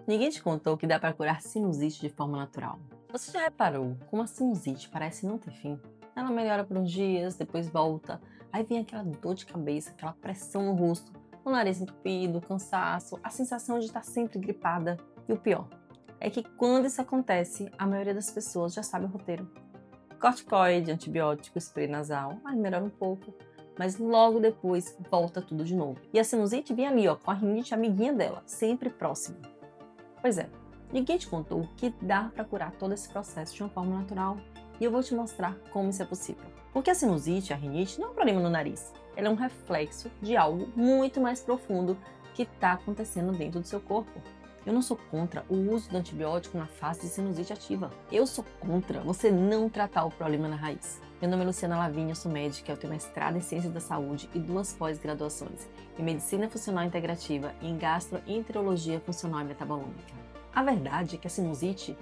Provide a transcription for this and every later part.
Ninguém te contou que dá para curar sinusite de forma natural. Você já reparou como a sinusite parece não ter fim? Ela melhora por uns dias, depois volta, aí vem aquela dor de cabeça, aquela pressão no rosto, o nariz entupido, cansaço, a sensação de estar sempre gripada. E o pior é que quando isso acontece, a maioria das pessoas já sabe o roteiro. Corticoide, antibiótico, spray nasal, aí melhora um pouco, mas logo depois volta tudo de novo. E a sinusite vem ali, ó, com a rinite amiguinha dela, sempre próxima. Pois é, ninguém te contou que dá para curar todo esse processo de uma forma natural e eu vou te mostrar como isso é possível. Porque a sinusite, a rinite, não é um problema no nariz, ela é um reflexo de algo muito mais profundo que está acontecendo dentro do seu corpo. Eu não sou contra o uso do antibiótico na fase de sinusite ativa. Eu sou contra você não tratar o problema na raiz. Meu nome é Luciana Lavigne, eu sou médica, eu tenho mestrado em Ciências da Saúde e 2 pós-graduações em Medicina Funcional Integrativa e em Gastroenterologia Funcional e Metabolômica. A verdade é que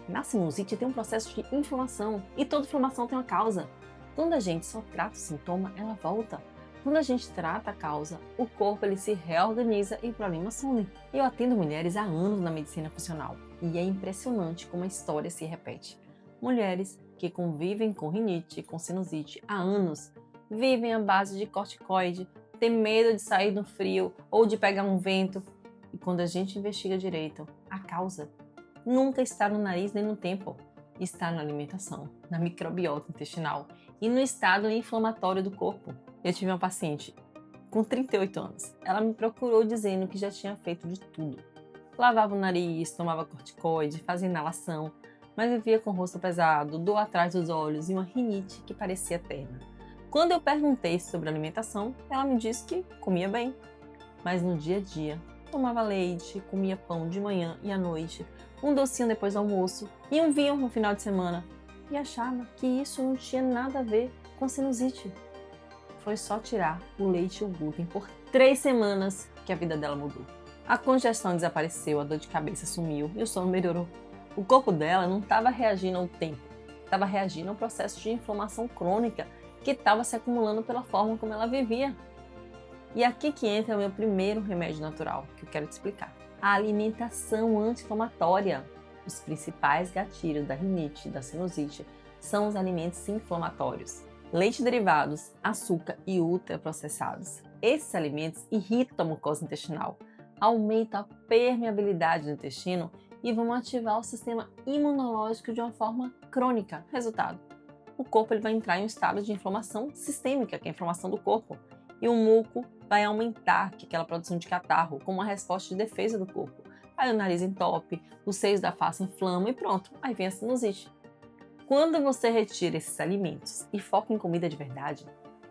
na sinusite tem um processo de inflamação e toda inflamação tem uma causa. Quando a gente só trata o sintoma, ela volta. Quando a gente trata a causa, o corpo ele se reorganiza e o problema some. Eu atendo mulheres há anos na medicina funcional e é impressionante como a história se repete. Mulheres que convivem com rinite, com sinusite há anos, vivem à base de corticoide, têm medo de sair no frio ou de pegar um vento. E quando a gente investiga direito, a causa nunca está no nariz nem no tempo. Está na alimentação, na microbiota intestinal e no estado inflamatório do corpo. Eu tive uma paciente com 38 anos. Ela me procurou dizendo que já tinha feito de tudo. Lavava o nariz, tomava corticoide, fazia inalação, mas vivia com o rosto pesado, dor atrás dos olhos e uma rinite que parecia eterna. Quando eu perguntei sobre alimentação, ela me disse que comia bem, mas no dia a dia tomava leite, comia pão de manhã e à noite, um docinho depois do almoço e um vinho no final de semana e achava que isso não tinha nada a ver com sinusite. Foi só tirar o leite e o glúten por 3 semanas que a vida dela mudou. A congestão desapareceu, a dor de cabeça sumiu e o sono melhorou. O corpo dela não estava reagindo ao tempo, estava reagindo ao processo de inflamação crônica que estava se acumulando pela forma como ela vivia. E aqui que entra o meu primeiro remédio natural, que eu quero te explicar. A alimentação anti-inflamatória. Os principais gatilhos da rinite e da sinusite são os alimentos inflamatórios. Leite derivados, açúcar e ultraprocessados. Esses alimentos irritam a mucosa intestinal, aumentam a permeabilidade do intestino e vão ativar o sistema imunológico de uma forma crônica. Resultado: o corpo ele vai entrar em um estado de inflamação sistêmica, que é a inflamação do corpo, e o muco vai aumentar aquela produção de catarro como uma resposta de defesa do corpo. Aí o nariz entope, os seios da face inflamam e pronto, aí vem a sinusite. Quando você retira esses alimentos e foca em comida de verdade,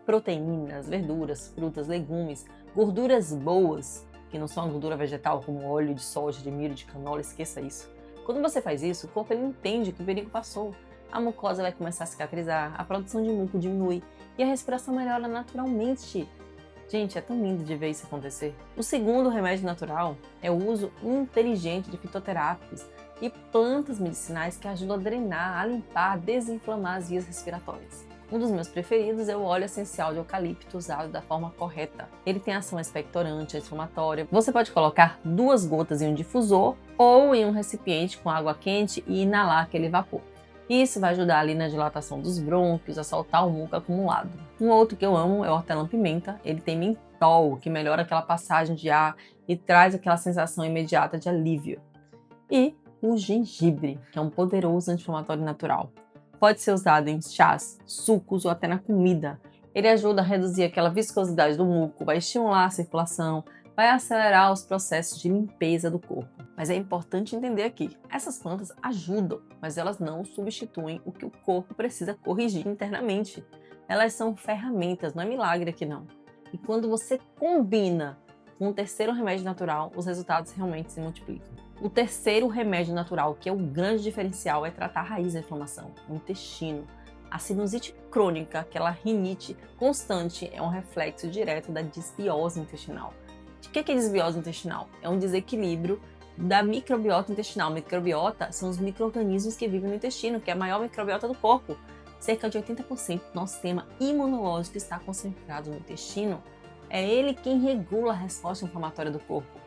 proteínas, verduras, frutas, legumes, gorduras boas, que não são a gordura vegetal como óleo de soja, de milho, de canola, esqueça isso. Quando você faz isso, o corpo ele entende que o perigo passou. A mucosa vai começar a cicatrizar, a produção de muco diminui e a respiração melhora naturalmente. Gente, é tão lindo de ver isso acontecer. O segundo remédio natural é o uso inteligente de fitoterápicos e plantas medicinais que ajudam a drenar, a limpar, a desinflamar as vias respiratórias. Um dos meus preferidos é o óleo essencial de eucalipto usado da forma correta. Ele tem ação expectorante, anti-inflamatória. Você pode colocar 2 gotas em um difusor ou em um recipiente com água quente e inalar aquele vapor. Isso vai ajudar ali na dilatação dos brônquios, a soltar o muco acumulado. Um outro que eu amo é o hortelã-pimenta. Ele tem mentol, que melhora aquela passagem de ar e traz aquela sensação imediata de alívio. E o gengibre, que é um poderoso anti-inflamatório natural. Pode ser usado em chás, sucos ou até na comida. Ele ajuda a reduzir aquela viscosidade do muco, vai estimular a circulação, vai acelerar os processos de limpeza do corpo. Mas é importante entender aqui, essas plantas ajudam, mas elas não substituem o que o corpo precisa corrigir internamente. Elas são ferramentas, não é milagre aqui não. E quando você combina com um terceiro remédio natural, os resultados realmente se multiplicam. O terceiro remédio natural, que é o grande diferencial, é tratar a raiz da inflamação, o intestino. A sinusite crônica, aquela rinite constante, é um reflexo direto da desbiose intestinal. O que é desbiose intestinal? É um desequilíbrio da microbiota intestinal. Microbiota são os micro-organismos que vivem no intestino, que é a maior microbiota do corpo. Cerca de 80% do nosso sistema imunológico está concentrado no intestino. É ele quem regula a resposta inflamatória do corpo.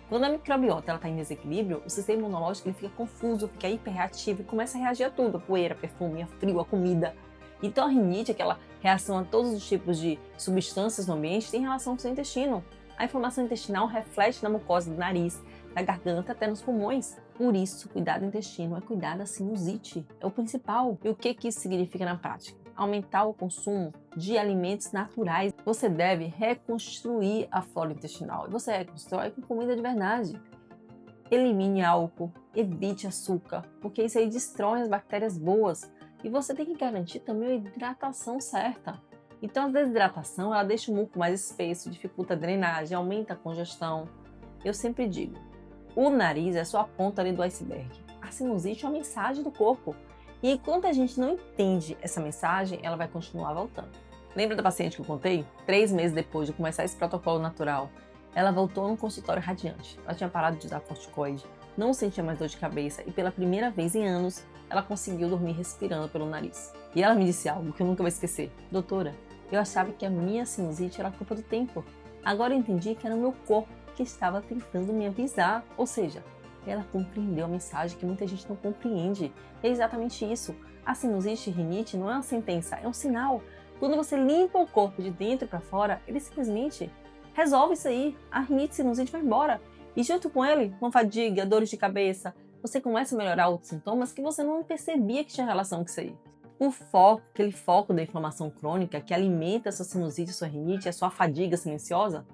Quando a microbiota está em desequilíbrio, o sistema imunológico ele fica confuso, fica hiperreativo e começa a reagir a tudo, a poeira, a perfume, a frio, a comida. Então a rinite, aquela reação a todos os tipos de substâncias no ambiente, tem relação com o seu intestino. A inflamação intestinal reflete na mucosa do nariz, da garganta até nos pulmões. Por isso, cuidar do intestino é cuidar da sinusite. É o principal. E o que isso significa na prática? Aumentar o consumo de alimentos naturais. Você deve reconstruir a flora intestinal. E você reconstrói com comida de verdade. Elimine álcool, evite açúcar, porque isso aí destrói as bactérias boas. E você tem que garantir também a hidratação certa. Então a desidratação ela deixa o muco mais espesso, dificulta a drenagem, aumenta a congestão. Eu sempre digo, o nariz é só a ponta ali do iceberg. A sinusite é uma mensagem do corpo. E enquanto a gente não entende essa mensagem, ela vai continuar voltando. Lembra da paciente que eu contei? 3 meses depois de começar esse protocolo natural, ela voltou no consultório radiante. Ela tinha parado de usar corticoide, não sentia mais dor de cabeça e pela primeira vez em anos, ela conseguiu dormir respirando pelo nariz. E ela me disse algo que eu nunca vou esquecer. Doutora, eu achava que a minha sinusite era culpa do tempo. Agora eu entendi que era o meu corpo que estava tentando me avisar. Ou seja, ela compreendeu a mensagem que muita gente não compreende. É exatamente isso. A sinusite e rinite não é uma sentença, é um sinal. Quando você limpa o corpo de dentro para fora, ele simplesmente resolve isso aí. A rinite e sinusite vai embora. E junto com ele, com fadiga, dores de cabeça, você começa a melhorar outros sintomas que você não percebia que tinha relação com isso aí. O foco, aquele foco da inflamação crônica que alimenta a sua sinusite, a sua rinite, a sua fadiga silenciosa,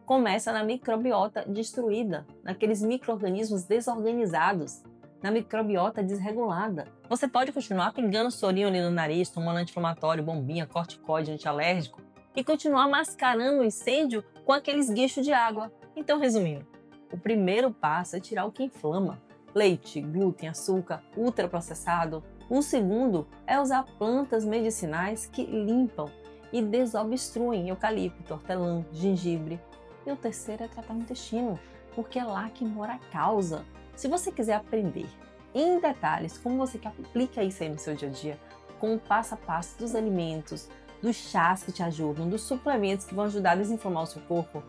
começa na microbiota destruída, naqueles micro-organismos desorganizados, na microbiota desregulada. Você pode continuar pingando sorinho ali no nariz, tomando anti-inflamatório, bombinha, corticoide, antialérgico e continuar mascarando o incêndio com aqueles guichos de água. Então, resumindo, o primeiro passo é tirar o que inflama. Leite, glúten, açúcar, ultraprocessado. O segundo é usar plantas medicinais que limpam e desobstruem eucalipto, hortelã, gengibre. E o terceiro é tratar o intestino, porque é lá que mora a causa. Se você quiser aprender em detalhes como você que aplica isso aí no seu dia a dia, com o passo a passo dos alimentos, dos chás que te ajudam, dos suplementos que vão ajudar a desinflamar o seu corpo,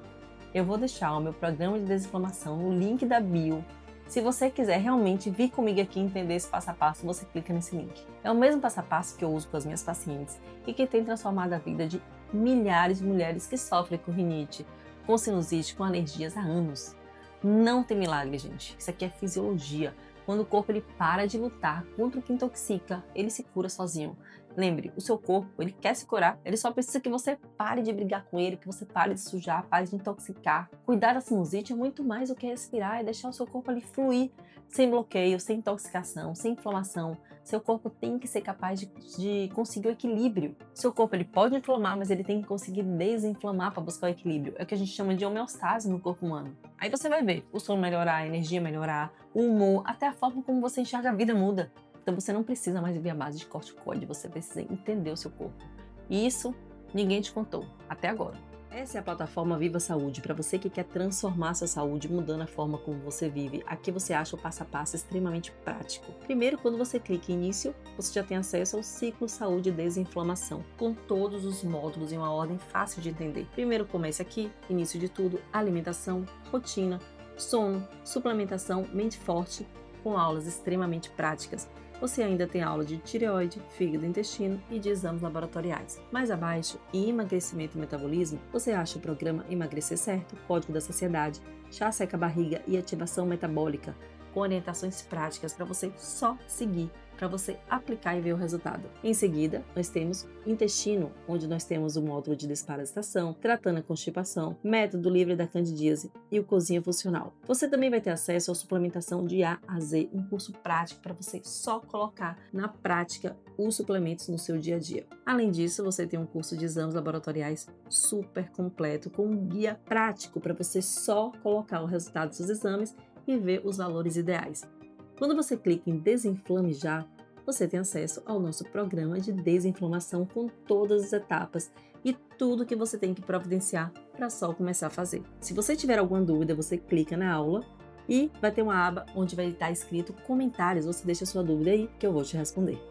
eu vou deixar o meu programa de desinflamação no link da bio. Se você quiser realmente vir comigo aqui e entender esse passo a passo, você clica nesse link. É o mesmo passo a passo que eu uso com as minhas pacientes e que tem transformado a vida de milhares de mulheres que sofrem com rinite, com sinusite, com alergias há anos. Não tem milagre, gente. Isso aqui é fisiologia. Quando o corpo ele para de lutar contra o que intoxica, ele se cura sozinho. Lembre, o seu corpo, ele quer se curar, ele só precisa que você pare de brigar com ele, que você pare de sujar, pare de intoxicar. Cuidar da sinusite é muito mais do que respirar, é deixar o seu corpo ali fluir, sem bloqueio, sem intoxicação, sem inflamação. Seu corpo tem que ser capaz de conseguir o equilíbrio. Seu corpo ele pode inflamar, mas ele tem que conseguir desinflamar para buscar o equilíbrio. É o que a gente chama de homeostase no corpo humano. Aí você vai ver o sono melhorar, a energia melhorar, o humor, até a forma como você enxerga a vida muda. Então você não precisa mais viver à base de corticoide, você precisa entender o seu corpo. E isso ninguém te contou, até agora. Essa é a plataforma Viva Saúde, para você que quer transformar a sua saúde mudando a forma como você vive. Aqui você acha o passo a passo extremamente prático. Primeiro, quando você clica em início, você já tem acesso ao ciclo Saúde e Desinflamação, com todos os módulos em uma ordem fácil de entender. Primeiro comece aqui, início de tudo, alimentação, rotina, sono, suplementação, mente forte, com aulas extremamente práticas. Você ainda tem aula de tireoide, fígado e intestino e de exames laboratoriais. Mais abaixo, em emagrecimento e metabolismo, você acha o programa Emagrecer Certo, Código da Saciedade, Chá Seca Barriga e Ativação Metabólica, com orientações práticas para você só seguir, para você aplicar e ver o resultado. Em seguida, nós temos intestino, onde nós temos o módulo de desparasitação, tratando a constipação, método livre da candidíase e o cozinha funcional. Você também vai ter acesso à suplementação de A a Z, um curso prático para você só colocar na prática os suplementos no seu dia a dia. Além disso, você tem um curso de exames laboratoriais super completo, com um guia prático para você só colocar o resultado dos seus exames e ver os valores ideais. Quando você clica em Desinflame Já, você tem acesso ao nosso programa de desinflamação com todas as etapas e tudo que você tem que providenciar para só começar a fazer. Se você tiver alguma dúvida, você clica na aula e vai ter uma aba onde vai estar escrito comentários. Você deixa a sua dúvida aí que eu vou te responder.